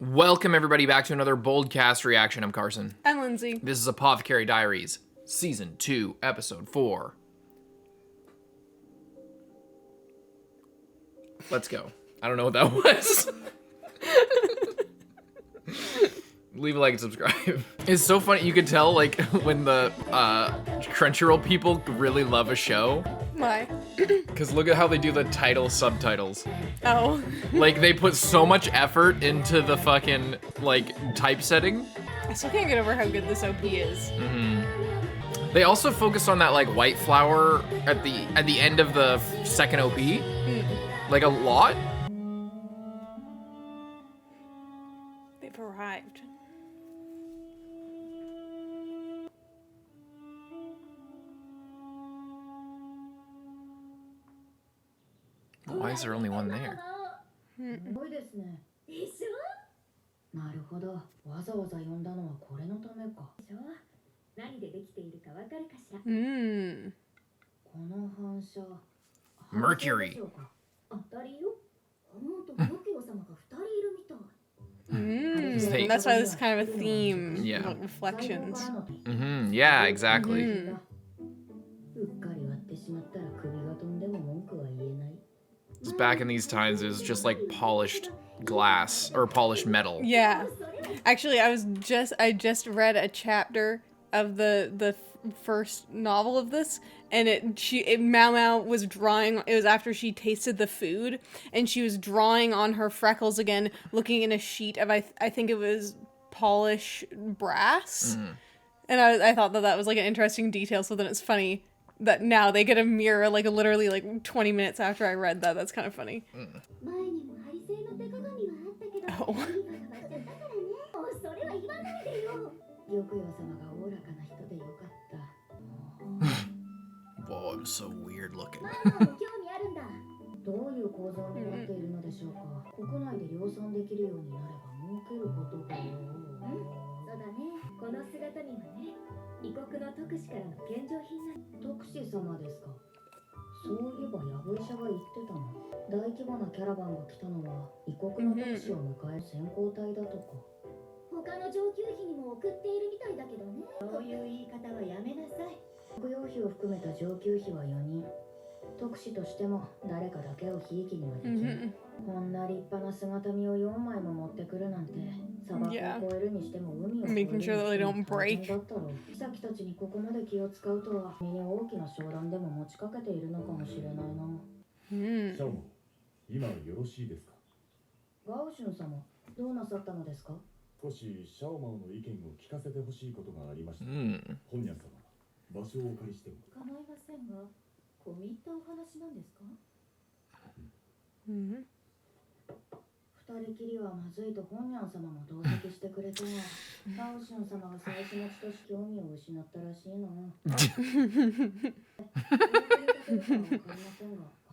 Welcome everybody back to another BOLDcast reaction. I'm Carson. I'm Lindsay. This is Apothecary Diaries, Season 2, Episode 4. Let's go. I don't know what that was. Leave a like and subscribe. It's so funny. You can tell, like, when the Crunchyroll people really love a show. Why? Because look at how they do the title subtitles. Oh. Like, they put so much effort into the fucking, like, typesetting. I still can't get over how good this OP is. Mm-hmm. They also focused on that, like, white flower at the end of the second OP. Like, a lot. They've arrived. Why is there only one there? すごいですね。でしょ？なるほど。わざわざ呼んだのはこれのためか。でしょ？何でできているかわかるかしら。この反射。Mercury. 当たりよ。ほんとマキオ様が2人いるみたい。That's why this is kind of a theme. Yeah. Like reflections. Mm-hmm. Yeah, exactly. うっかり割ってしまったら首が飛んでも文句は言えない。 Back in these times, it was just like polished glass or polished metal. Yeah. Actually, I just read a chapter of the first novel of this, and maomao was drawing. It was after she tasted the food, and she was drawing on her freckles again, looking in a sheet of I think it was polish brass, and I thought that was like an interesting detail. So then it's funny that now they get a mirror like literally like 20 minutes after I read that. That's kind of funny. Oh. Whoa, I'm so weird looking. どういう構造になっているのでしょうか。国内で量産できるようになれば儲けることが。そうだね。この姿にはね、異国の特使からの献上品な。特使様ですか。そういえばヤブ医者が言ってたの。大規模なキャラバンが来たのは異国の特使を迎える先行隊だとか。他の上級妃にも送っているみたいだけどね。そういう言い方はやめなさい。服用費を含めた上級妃は4人。特使としても誰かだけをひいきにはできる。こんな立派な姿見を4枚も持ってくるなんて、砂漠を越えるにしても海を越えるにしても大変だったろう。妃たちにここまで気を使うとは、身に大きな商談でも持ちかけているのかもしれないな。シャオマ、今よろしいですか。ガウシュン様、どうなさったのですか。少しシャオマオの意見を聞かせてほしいことがありました。本屋様、場所をお借りしても構いませんが、込み入ったお話なんですか。二人きりはまずいと本屋様も同席してくれては、ガウシュン様が最初のちとし興味を失ったらしいな。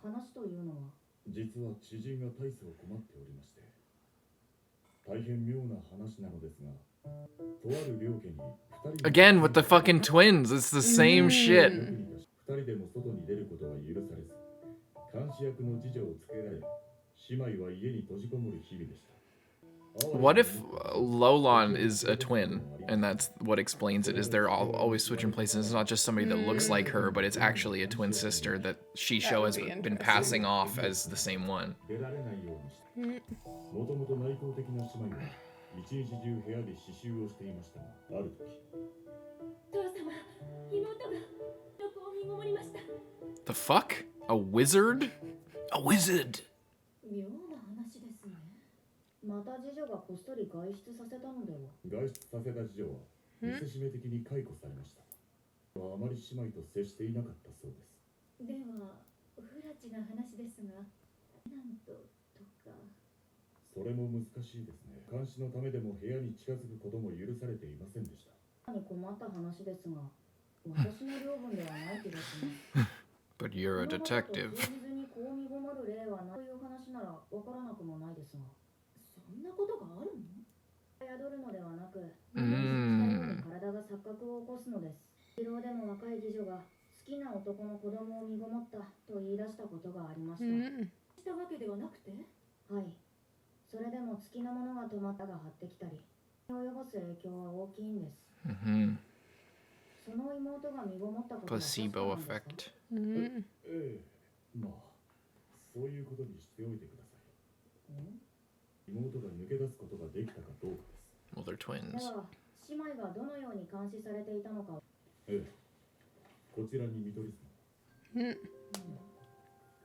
話というのは、実は知人が大層困っておりまして、大変妙な話なのですが、とある両家に2人 Again with the fucking twins. It's the same shit. 2人でも外に出ることは許されず、監視役の次女をつけられ、姉妹は家に閉じこもる日々でした。What if Lolon is a twin, and that's what explains it? Is they're always switching places? It's not just somebody that looks like her, but it's actually a twin sister that Shisho has been passing off as the same one. もともと内向的な姉妹は一日中部屋で刺繍をしていましたが、ある時、父様、妹がどこを見守りました。 The fuck? A wizard? A wizard! 妙な話ですね。また次女がこっそり外出させたのでは。外出させた次女は見せしめ的に解雇されました。あまり姉妹と接していなかったそうです。では、不埒な話ですが、なんとか。それも難しいですね。監視のためでも部屋に近づくことも許されていませんでした。困った話ですが、私の領分ではない気がします。But you're a detective. こう見ごまる例はないという話ならわからなくもないですが、そんなことがあるの？宿るのではなく、体が錯覚を起こすのです。疲労でも若い次女が好きな男の子供を身ごもったと言い出したことがありました。したわけではなくて？はい。それでも月のものが止まったが張ってきたり及ぼす影響は大きいんです。 Mm-hmm. その妹が身ごもったことは確か Placebo なんですか？ effect. ええ、まあそういうことにしておいてください。妹が抜け出すことができたかどうかです。 Well, they're で twins. は姉妹がどのように監視されていたのか。ええ、こちらに見取り図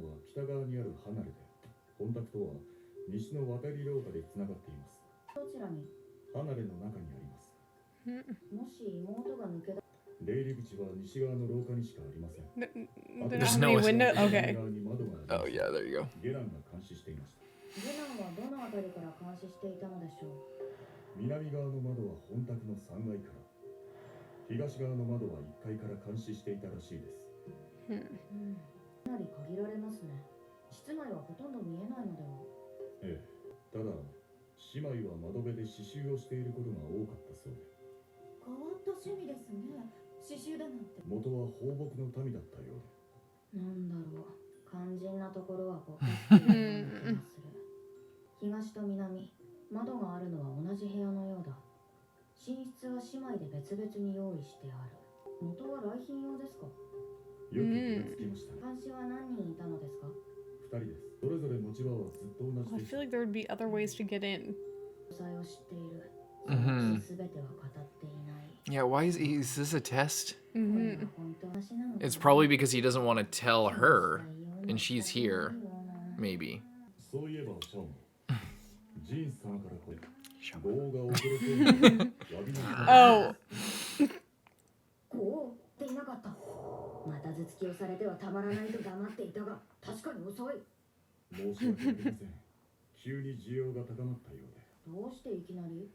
は北側にある離れで、コンタクトは西の渡り廊下でつながっています。どちらに？離れの中にあります。もし妹が抜け出出入り口は西側の廊下にしかありません。 There's How many no- window? 西 Okay. 側に窓があ Oh り yeah, there you go. ゲランが監視していました。次男はどのあたりから監視していたのでしょう？南側の窓は本宅の3階から、東側の窓は1階から監視していたらしいです。かなり限られますね。室内はほとんど見えないのでは？ええ、ただ姉妹は窓辺で刺繍をしていることが多かったそうで、変わった趣味ですね。刺繍だなんて。元は放牧の民だったようで。なんだろう、肝心なところはここする。東と南、窓があるのは同じ部屋のようだ。寝室は姉妹で別々に用意してある。元は来賓用ですか？よく気がつきましたね。監視は何人いたのですか2人です。それぞれ持ち場はずっと同 I じで feel like there would be other ways to get in. 詳細を知っている。Mhm. すべては語っていない。 Yeah, why is this a test? これが本当の話なのかな？ It's probably because he doesn't want to tell her, and she's here. Maybe. そういえばシャオン、ジン様からこれ動画を送れて詫びの Oh. こうっていなかった。また頭突きをされてはたまらないと黙っていたが、確かに遅い。申し訳ありません。急に需要が高まったようで。どうしていきなり？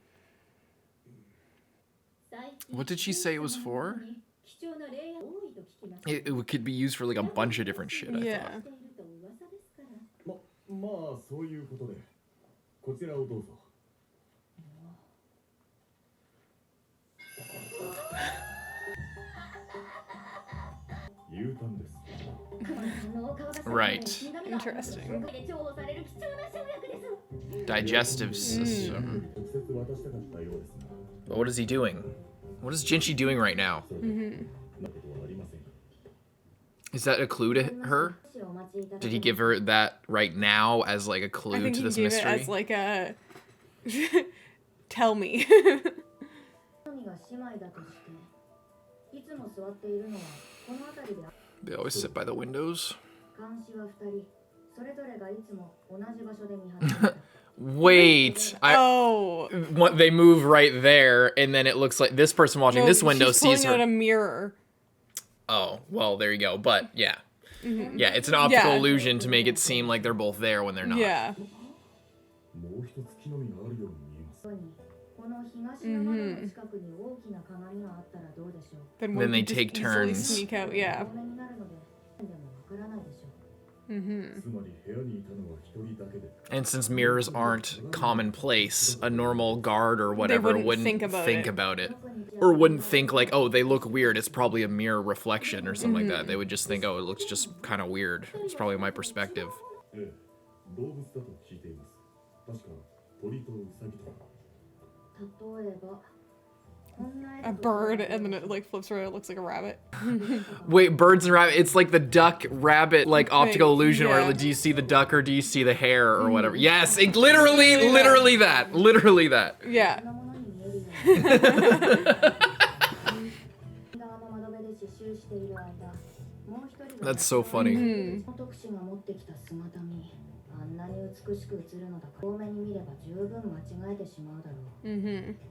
What did she say it was for? 貴重な霊や多いと聞きました。 It could be used for like a bunch of different shit, I Yeah. thought. まあそういうことで、こちらをどうぞ。U ターンです。 Right. Interesting. Digestive system. 直接渡したかったようですが、 But what is he doing? What is Jinshi doing right now? それでなことはありません。 Is that a clue to her? Did he give her that right now as like a I clue think to he this gave it mystery? as like a tell me. 神が姉妹だとして、いつも座っているのはこの辺りで。 They always sit by the windows. 監視は2人、それぞれがいつも同じ場所で見張っていた。 Wait, Oh. they move right there, and then it looks like this person watching No, this window she's pulling sees out a her. mirror. Oh, well, there you go. But yeah, yeah, it's an optical Yeah. illusion to make it seem like they're both there when they're not. Yeah. もう一つ木の実があるように見えます。この東の窓の近くに大きな鏡があったらどうでしょう。 Then, Then one they could just take easily turns. sneak out. Yeah. 透明になるので、でもわからないでしょう。つまり部屋にいたのは一人だけで。 And since mirrors aren't commonplace, a normal guard or whatever wouldn't wouldn't think think about about it. it. Or wouldn't think like, oh, they look weird. It's probably a mirror reflection or something like that. They would just think, oh, it looks just kind of weird. It's probably my perspective. ええ、動物だと聞いています。確か鳥とウサギとか。例えば、こんな A bird, and then it like flips around. It looks like a rabbit. Wait, birds and rabbit. It's like the duck rabbit like optical illusion yeah. where do you see the duck or do you see the hair or whatever? Yes, it, literally that. Literally that. Yeah. こんなものに見えるように。側の窓辺で刺繍している間、もう一人が That's so funny. 特使が持ってきた姿にあんなに美しく映るのだから遠目に見れば十分間違えてしまうだろう。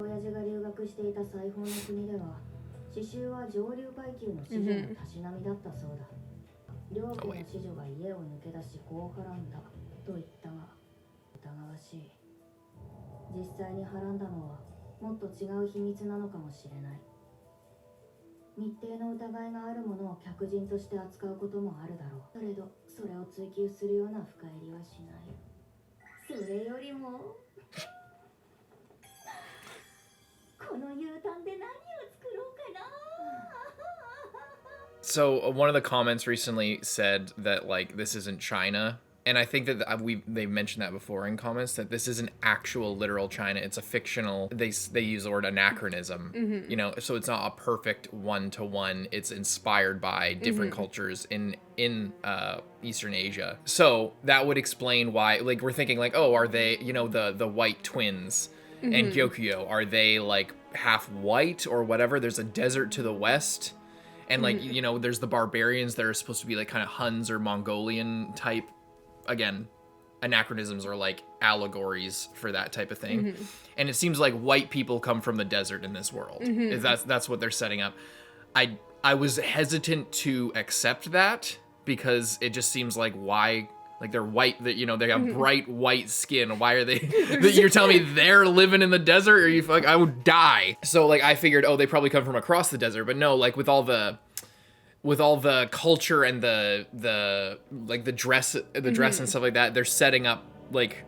親父が留学していた西方の国では刺繍は上流階級の子女のたしなみだったそうだ。両家の子女が家を抜け出し子をはらんだと言ったが疑わしい。実際にはらんだのはもっと違う秘密なのかもしれない。密偵の疑いがあるものを客人として扱うこともあるだろう。それどそれを追求するような深入りはしない。それよりもこの U ターンで何を作ろうかな。 So one of the comments recently said that like this isn't China And I think that they mentioned that before in comments, that this isn't actual literal China. It's a fictional. They use the word anachronism. You know, so it's not a perfect one-to-one. It's inspired by different cultures in Eastern Asia. So that would explain why. Like, we're thinking like, oh, are they, you know, the white twins and Gyokyo, are they like half white or whatever? There's a desert to the west. And like, you know, there's the barbarians that are supposed to be like kind of Huns or Mongolian type. Again, anachronisms are like allegories for that type of thing. And it seems like white people come from the desert in this world. That's what they're setting up. I was hesitant to accept that because it just seems like, why, like they're white, that, you know, they have bright white skin. Why are they you're telling me they're living in the desert? Or you like, I would die. So like I figured, oh, they probably come from across the desert, but no, like with all the culture and the like the dress and stuff like that, they're setting up like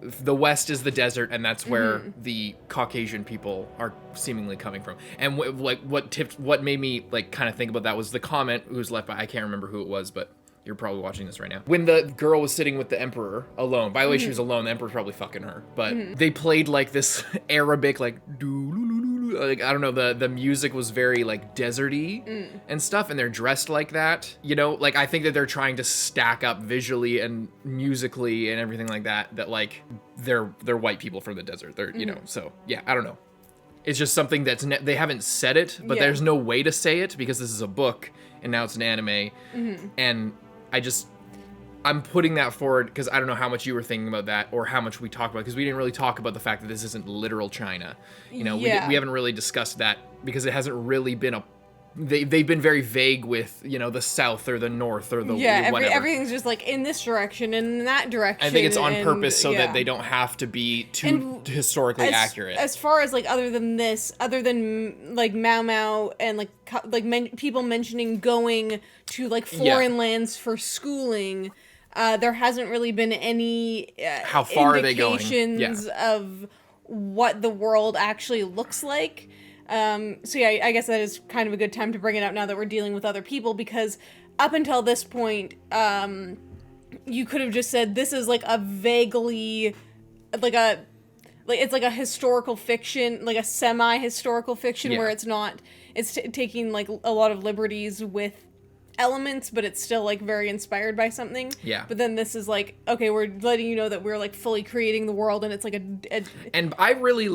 the West is the desert, and that's where the Caucasian people are seemingly coming from. And what made me like kind of think about that was the comment who's left by, I can't remember who it was, but you're probably watching this right now. When the girl was sitting with the emperor alone, by the way, she was alone, the emperor's probably fucking her, but they played like this Arabic, like, like, I don't know, the music was very like deserty and stuff, and they're dressed like that, you know, like I think that they're trying to stack up visually and musically and everything like that like they're white people from the desert. They're, you know, so yeah, I don't know. It's just something that's they haven't said it, but there's no way to say it because this is a book and now it's an anime, and I'm putting that forward because I don't know how much you were thinking about that or how much we talked about, because we didn't really talk about the fact that this isn't literal China. You know, we haven't really discussed that because it hasn't really been they've been very vague with, you know, the south or the north or the whatever. Everything's just like in this direction and in that direction. I think it's on purpose so that they don't have to be too historically accurate. As far as like other than like maomao and like people mentioning going to like foreign lands for schooling, there hasn't really been any how far are they going? Indications of what the world actually looks like. So yeah, I guess that is kind of a good time to bring it out now that we're dealing with other people, because up until this point, you could have just said this is like a vaguely, it's like a historical fiction, like a semi-historical fiction where it's taking like a lot of liberties with elements, but it's still like very inspired by something. Yeah. But then this is like, okay, we're letting you know that we're like fully creating the world, and it's like And I really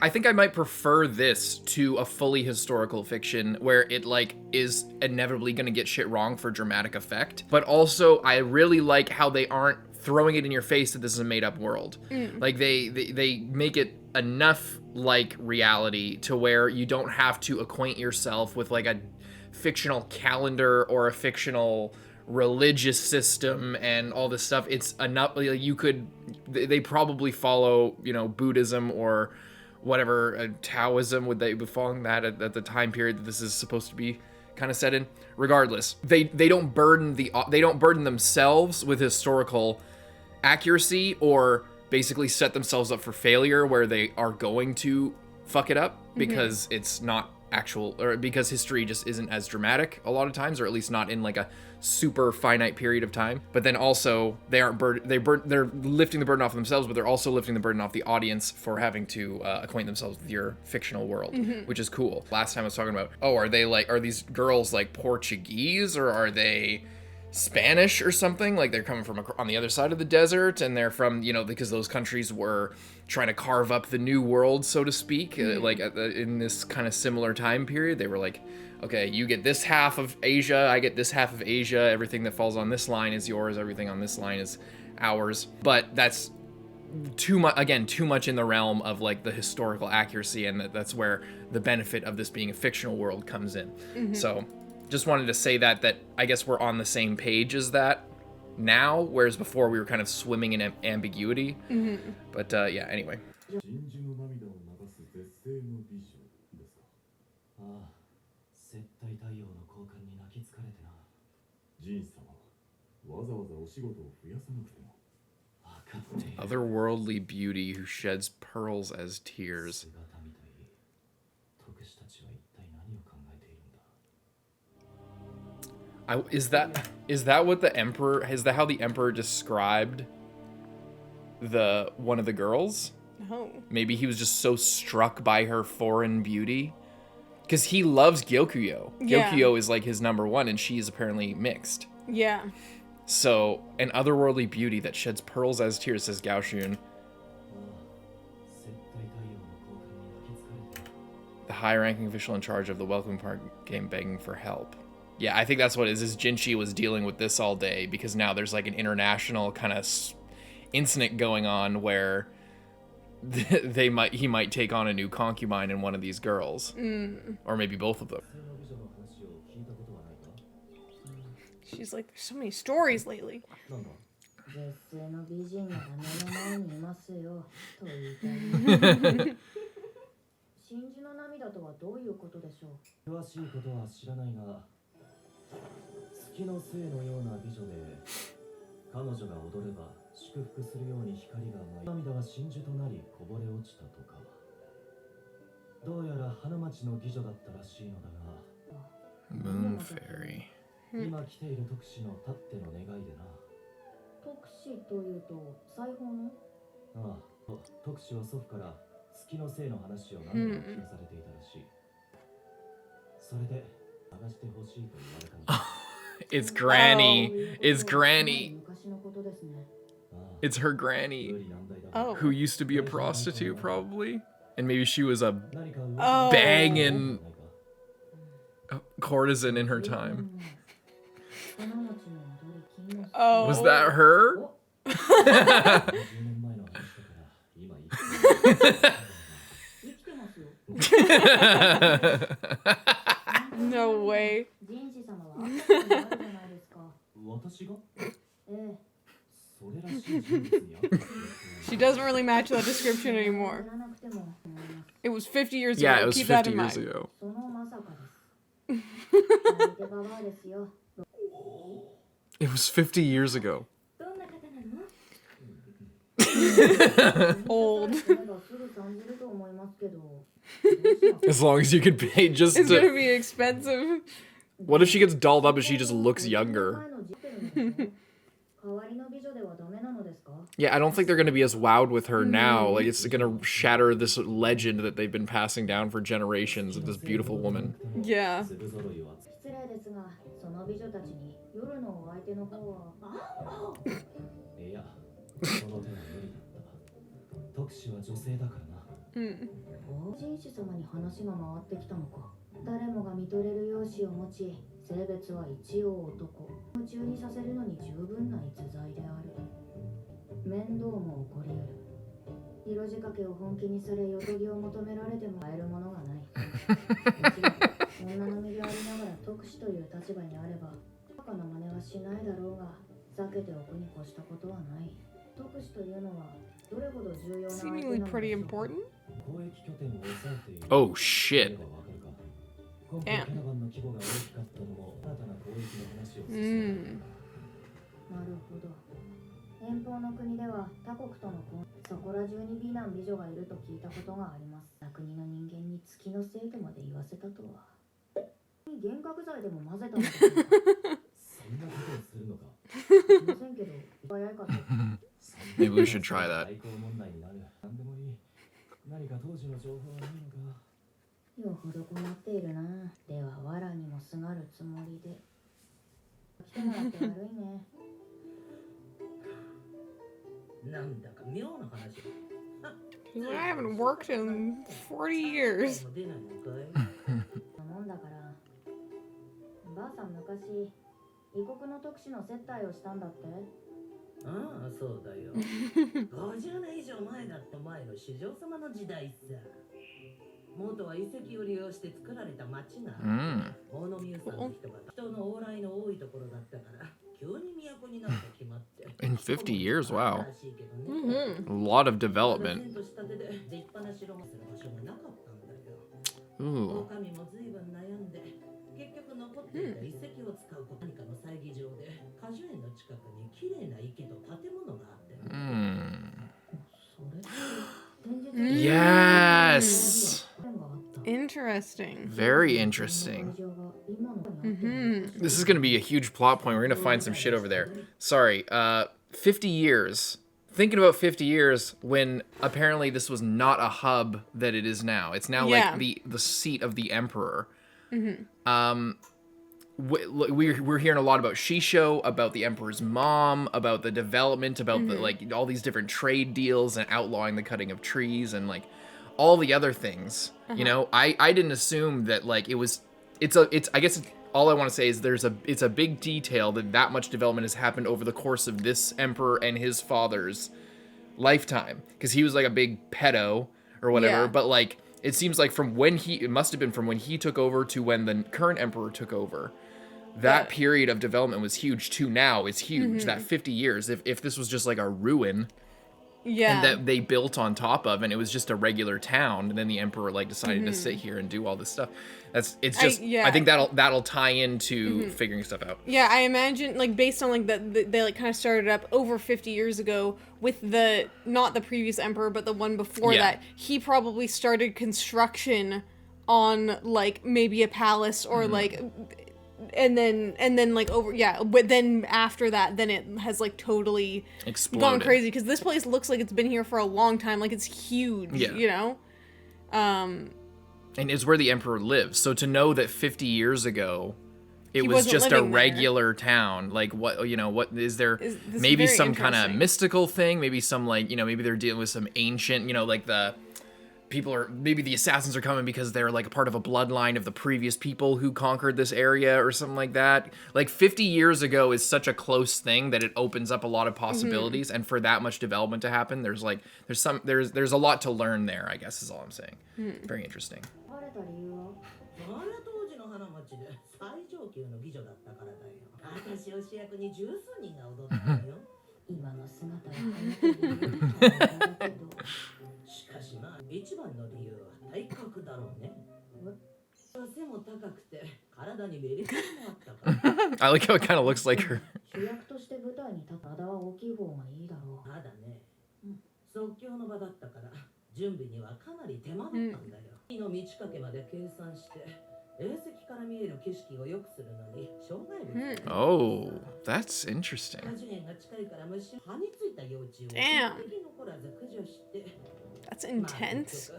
I think I might prefer this to a fully historical fiction where it like is inevitably going to get shit wrong for dramatic effect. But also I really like how they aren't throwing it in your face that this is a made up world. Like they make it enough like reality to where you don't have to acquaint yourself with like a fictional calendar or a fictional religious system and all this stuff. It's enough, like, they probably follow, you know, Buddhism or whatever, Taoism, would they be following that at the time period that this is supposed to be kind of set in? Regardless, they don't burden themselves with historical accuracy or basically set themselves up for failure where they are going to fuck it up because it's not actual, or because history just isn't as dramatic a lot of times, or at least not in like a super finite period of time. But then also they aren't they're lifting the burden off of themselves, but they're also lifting the burden off the audience for having to acquaint themselves with your fictional world, which is cool. Last time I was talking about, are these girls like Portuguese or are they Spanish or something? Like they're coming from on the other side of the desert, and they're from, you know, because those countries were trying to carve up the new world, so to speak, like in this kind of similar time period. They were like, okay, you get this half of Asia, I get this half of Asia, everything that falls on this line is yours, everything on this line is ours. But that's too much in the realm of like the historical accuracy, and that's where the benefit of this being a fictional world comes in. So just wanted to say that I guess we're on the same page as that now, whereas before we were kind of swimming in ambiguity. But yeah, anyway. Otherworldly beauty who sheds pearls as tears. Is that what the emperor? Is that how the emperor described one of the girls? No. Maybe he was just so struck by her foreign beauty, because he loves Gyokuyo. Yeah. Gyokuyo is like his number one, and she is apparently mixed. Yeah. So, an otherworldly beauty that sheds pearls as tears, says Gaoshun. The high-ranking official in charge of the welcome park game begging for help. Yeah, I think that's what it is. Jinshi was dealing with this all day, because now there's like an international kind of incident going on where he might take on a new concubine in one of these girls, or maybe both of them. She's like, there's so many stories lately. 絶世の美人が目の前にいますよと言いたい。真珠の涙とはどういうことでしょう。詳しいことは知らないが、月の星のような美女で、彼女が踊れば祝福するように光が舞い、涙が真珠となりこぼれ落ちたとか。どうやら花街の妓女だったらしいのだが、Moon Fairy. 今来ている特使のたっての願いでな。特使というと裁縫の？ああ、特使は祖父から月の星の話を何度も聞かされていたらしい。それで探してほしいと言われたのだ。It's Granny. It's Granny. 昔のことですね。It's her granny, Oh. who used to be a prostitute probably, and maybe she was a Oh. banging courtesan in her time. Oh. Was that her? No way. ジンシ様は会ったことあるじゃないですか。私が？ええ。それらしい人物に会った。 She doesn't really match that description anymore. 知らなくても。It was 50 years ago. Yeah, it was Keep that 50 in years mind. ago. そのまさかです。相手ババアですよ。 It was 50 years ago. どんな方なの？ Old. すぐ感じると思いますけど。 As long as you could pay just It's gonna to... be expensive. What if she gets dolled up and she just looks younger? 代わりの美女ではダメなのですか？ Yeah, I don't think they're going to be as wowed with her now. Like, it's going to shatter this legend that they've been passing down for generations of this beautiful woman. Yeah. 失礼ですが、その美女たちに夜のお相手の方は。いや、その手は無理だった。特使は女性だからな。紳士様に話が回ってきたのか。誰もが見とれる容姿を持ち、性別は一応男。夢中にさせるのに十分な逸材である。面倒も起こり得る。色仕掛けを本気にされ、よとぎを求められても会えるものがない。もちろん、女の身でありながら特使という立場にあれば、バカな真似はしないだろうが、避けておくに越したことはない。特使というのは、どれほど重要な相手な Seemingly ので pretty しょうか。 important. 交易拠点を抑えている。 Oh, shit. 今回キャラバンの規模が大きかったのも新たな交易の話を進める。なるほど。遠方の国では他国とのそこら中に美男美女がいると聞いたことがあります。国の人間に月のせいとまで言わせたとは。幻覚剤でも混ぜたのですか？そんなことをするのか。すいませんけど、早いかと。 Maybe we should try that. 外交問題になる。何でもいい。何か当時の情報はないのか。よほど困っているな。では、藁にもすがるつもりで。来てもらって悪いね。なんだか妙な話。 I haven't worked in 40 years. 出ないのかい？もんだから。ばあさん昔、異国の特使の接待をしたんだって。ああ、そうだよ。50年以上前だった前の市場様の時代さ。元は遺跡を利用して作られた町が、大野ミューさんの人が人の往来の多いところだったから、急に都になって決まって。In 50 years, wow. らしいけどね。 A lot of development. としたてで立派な城もする場所がなかったんだよ。 Ooh. 狼も随分悩んで、結局残っていた遺跡を使うこと何かの祭儀場で、果樹園の近くに綺麗な池と建物があって、Yes. Interesting. Very interesting. This is going to be a huge plot point. We're going to find some shit over there. Sorry. 50 years. Thinking about 50 years when apparently this was not a hub that it is now. It's now like the seat of the emperor. We're hearing a lot about Shisho, about the emperor's mom, about the development, about the like all these different trade deals and outlawing the cutting of trees and like all the other things. You know, I didn't assume that like I guess all I want to say is it's a big detail that much development has happened over the course of this emperor and his father's lifetime, because he was like a big pedo or whatever. But like it seems like it must have been from when he took over to when the current emperor took over. That period of development was huge too. Now is huge. That 50 years, if this was just like a ruin, and that they built on top of, and it was just a regular town, and then the emperor like decided to sit here and do all this stuff. I think that'll tie into figuring stuff out. Yeah, I imagine like based on like they like kind of started up over 50 years ago with not the previous emperor but the one before that. He probably started construction on like maybe a palace or like. And then like over but then after that then it has like totally gone crazy, because this place looks like it's been here for a long time, like it's huge. You know, and it's where the emperor lives. So to know that 50 years ago it was just a regular town, like what is there? Maybe some kind of mystical thing, maybe some like maybe they're dealing with some ancient like maybe the assassins are coming because they're like a part of a bloodline of the previous people who conquered this area or something like that. Like 50 years ago is such a close thing that it opens up a lot of possibilities. And for that much development to happen, there's a lot to learn there, I guess is all I'm saying. Very interesting. I like how it kind of looks like her. Oh, that's interesting. Damn. That's intense.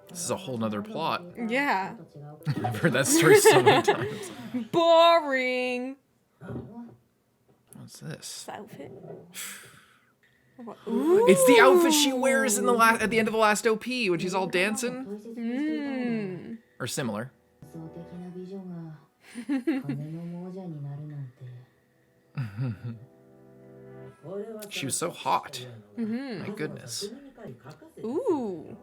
This is a whole nother plot. Yeah. I've heard that story so many times. Boring. What's this? This outfit. Ooh. It's the outfit she wears at the end of the last OP when she's all dancing. Or similar. She was so hot. My goodness. Ooh.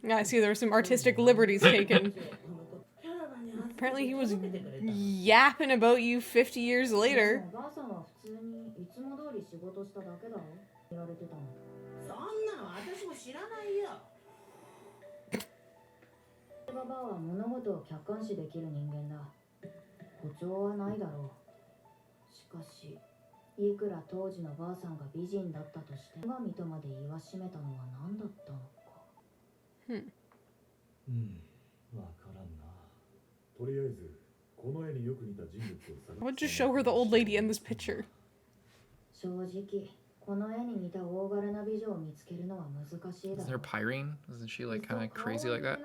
Yeah, I see there were some artistic liberties taken. Apparently he was yapping about you 50 years later. I would just show her the old lady in this picture. Isn't there Pyrene? Isn't she like kind of crazy like that?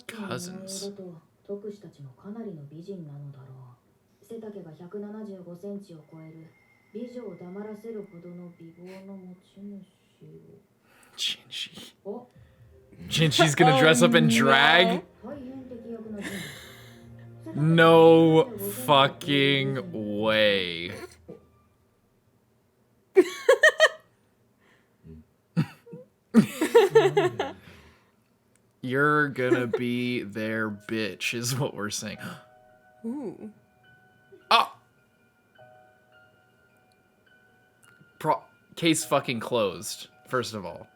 Cousins. 特使たちもかなりの美人なのだろう。背丈が175センチを超える美女を黙らせるほどの美貌の持ち主を。Jinshi. お、 Jinshi's gonna dress up in drag? 大変適役の人物。 No fucking way. You're gonna be their bitch, is what we're saying. Ooh. Ah! Case fucking closed, first of all.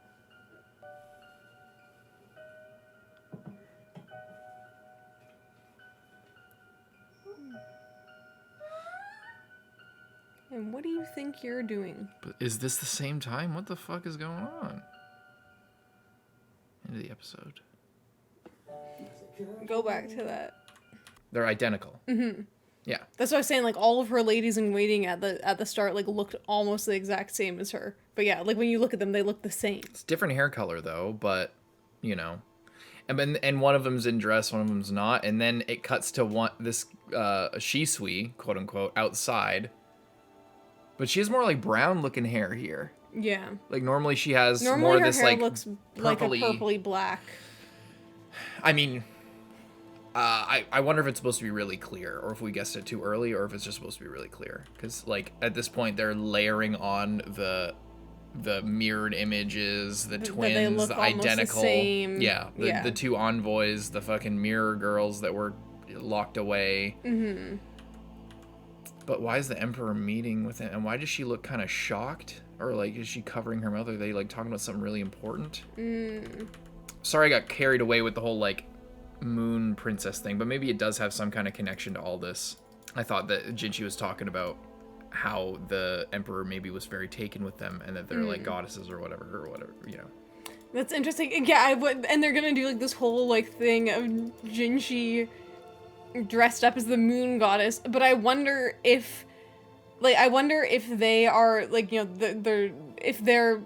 And what do you think you're doing? But is this the same time? What the fuck is going on? End of the episode. Go back to that. They're identical. Mm-hmm. Yeah. That's what I was saying. Like all of her ladies in waiting at the start, like looked almost the exact same as her. But yeah, like when you look at them, they look the same. It's different hair color though, but you know, and one of them's in dress, one of them's not, and then it cuts to this Shisui, quote unquote, outside. But she has more like brown looking hair here. Yeah. Like normally she has normally more her this hair like looks like a purpley black. I mean, I wonder if it's supposed to be really clear, or if we guessed it too early, or if it's just supposed to be really clear. Because like at this point they're layering on the mirrored images, the twins, the identical, the two envoys, the fucking mirror girls that were locked away. Mm-hmm. But why is the Emperor meeting with him? And why does she look kind of shocked? Or, like, is she covering her mouth? Are they, like, talking about something really important? Sorry I got carried away with the whole, like, moon princess thing. But maybe it does have some kind of connection to all this. I thought that Jinshi was talking about how the Emperor maybe was very taken with them. And that they're, like, goddesses or whatever, you know. That's interesting. Yeah, and they're gonna do, like, this whole, like, thing of Jinshi dressed up as the moon goddess, but I wonder if they are like, you know, if they're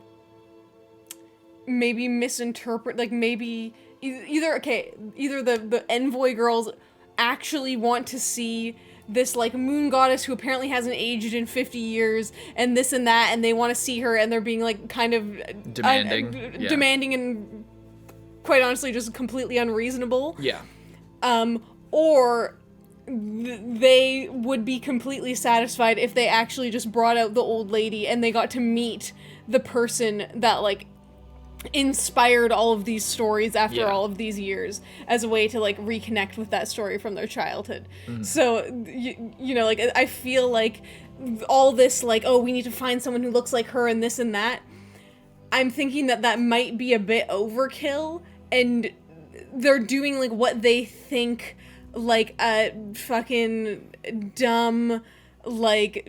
maybe misinterpret, like maybe either the envoy girls actually want to see this like moon goddess who apparently hasn't aged in 50 years and this and that, and they want to see her, and they're being like kind of demanding and quite honestly just completely unreasonable. Yeah. Or they would be completely satisfied if they actually just brought out the old lady and they got to meet the person that, like, inspired all of these stories after all of these years as a way to, like, reconnect with that story from their childhood. So, you know, like, I feel like all this, like, oh, we need to find someone who looks like her and this and that, I'm thinking that might be a bit overkill, and they're doing, like, what they think, like, a fucking dumb, like,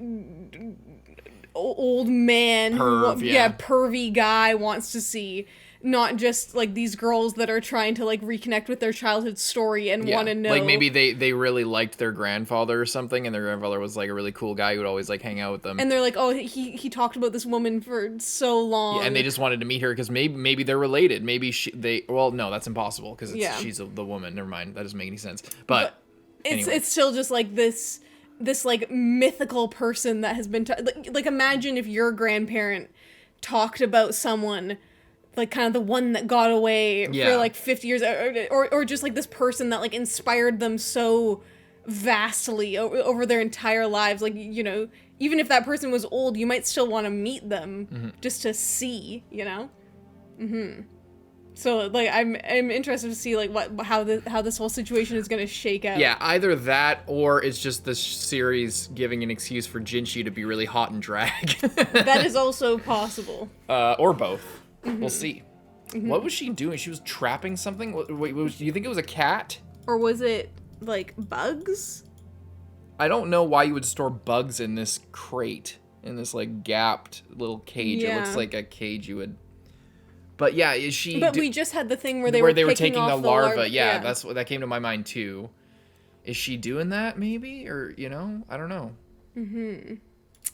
old man, pervy guy wants to see, not just, like, these girls that are trying to, like, reconnect with their childhood story and want to know. Like, maybe they really liked their grandfather or something, and their grandfather was, like, a really cool guy who would always, like, hang out with them. And they're like, oh, he talked about this woman for so long. Yeah, and they just wanted to meet her, because maybe they're related. Maybe well, no, that's impossible, because she's the woman. Never mind. That doesn't make any sense. But anyway. It's still just, like, this like, mythical person that has been... like, imagine if your grandparent talked about someone... like, kind of the one that got away for, like, 50 years, or just, like, this person that, like, inspired them so vastly over their entire lives. Like, you know, even if that person was old, you might still want to meet them just to see, you know? So, like, I'm interested to see, like, how this whole situation is going to shake out. Yeah, either that, or it's just this series giving an excuse for Jinshi to be really hot and drag. That is also possible. Or both. We'll see. What was she doing? She was trapping something? Wait, do you think it was a cat? Or was it, like, bugs? I don't know why you would store bugs in this crate. In this, like, gapped little cage. Yeah. It looks like a cage you would... But yeah, is she... But we just had the thing where they were taking the larva. Yeah, that's what that came to my mind, too. Is she doing that, maybe? Or, you know? I don't know.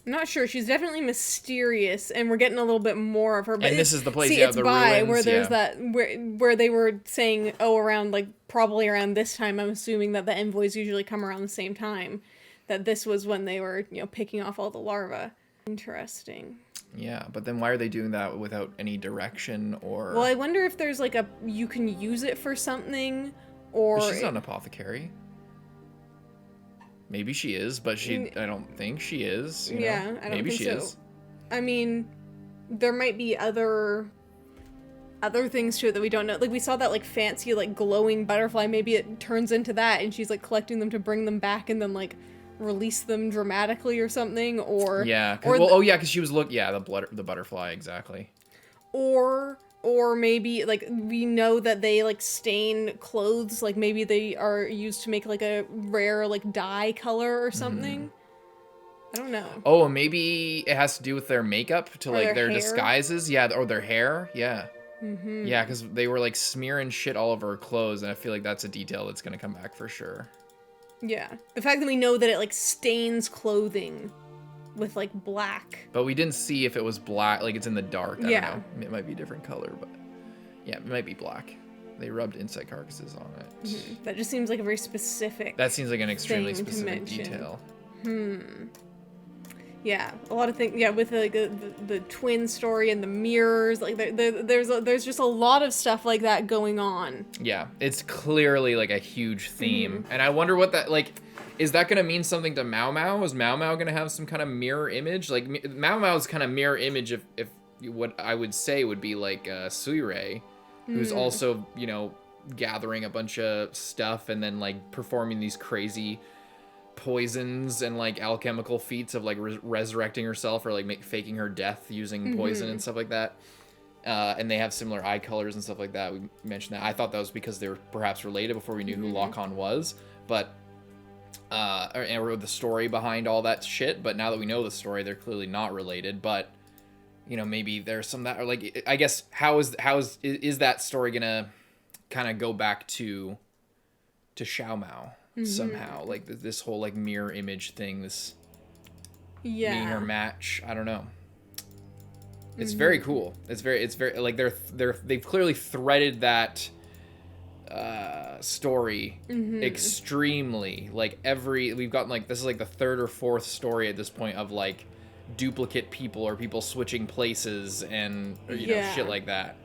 I'm not sure. She's definitely mysterious, and we're getting a little bit more of her. But And this is the place, see, yeah, it's the by ruins, where there's yeah. that where they were saying, oh, around like probably around this time. I'm assuming that the envoys usually come around the same time. That this was when they were, picking off all the larvae. Interesting. Yeah, but then why are they doing that without any direction or? Well, I wonder if there's like you can use it for something, or But she's not an apothecary. Maybe she is, but I don't think she is. You know? Yeah, I don't Maybe think she so. is. I mean, there might be other things to it that we don't know. Like we saw that like fancy like glowing butterfly. Maybe it turns into that, and she's like collecting them to bring them back, and then like release them dramatically or something. Or Yeah. Because she was the butterfly exactly. Or maybe like we know that they like stain clothes. Like maybe they are used to make like a rare like dye color or something. I don't know. Oh, maybe it has to do with their makeup to Or like their their hair. disguises. Yeah, or their hair. Yeah. Mm-hmm. Yeah, because they were like smearing shit all over her clothes, and I feel like that's a detail that's gonna come back for sure. Yeah, the fact that we know that it like stains clothing with like black. But we didn't see if it was black, like it's in the dark. I Yeah. don't know. It might be a different color, but yeah, it might be black. They rubbed insect carcasses on it. Mm-hmm. That just seems like a very specific. That seems like an extremely thing to specific mention. detail. Yeah, a lot of things. Yeah, with like the twin story and the mirrors, like there's just a lot of stuff like that going on. Yeah, it's clearly like a huge theme, and I wonder what that like. Is that gonna mean something to Maomao? Is Maomao gonna have some kind of mirror image? Like Maomao's kind of mirror image, if what I would say would be like Suirei, who's also gathering a bunch of stuff and then like performing these crazy poisons and like alchemical feats of like resurrecting herself or like faking her death using poison and stuff like that. And they have similar eye colors and stuff like that. We mentioned that. I thought that was because they were perhaps related before we knew who Lockhon was, but or the story behind all that shit. But now that we know the story, they're clearly not related. But maybe there's some that, or like, I guess how is that story gonna kind of go back to Xiao Mao somehow? Like this whole like mirror image thing, this being her match. I don't know. It's very cool. It's very like they've clearly threaded that story extremely. Like we've gotten like, this is like the third or fourth story at this point of like duplicate people or people switching places and shit like that.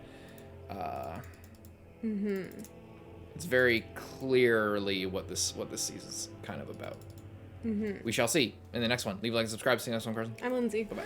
It's very clearly what this season's kind of about. We shall see in the next one. Leave a like and subscribe. See you next one, Carson. I'm Lindsay. Bye-bye.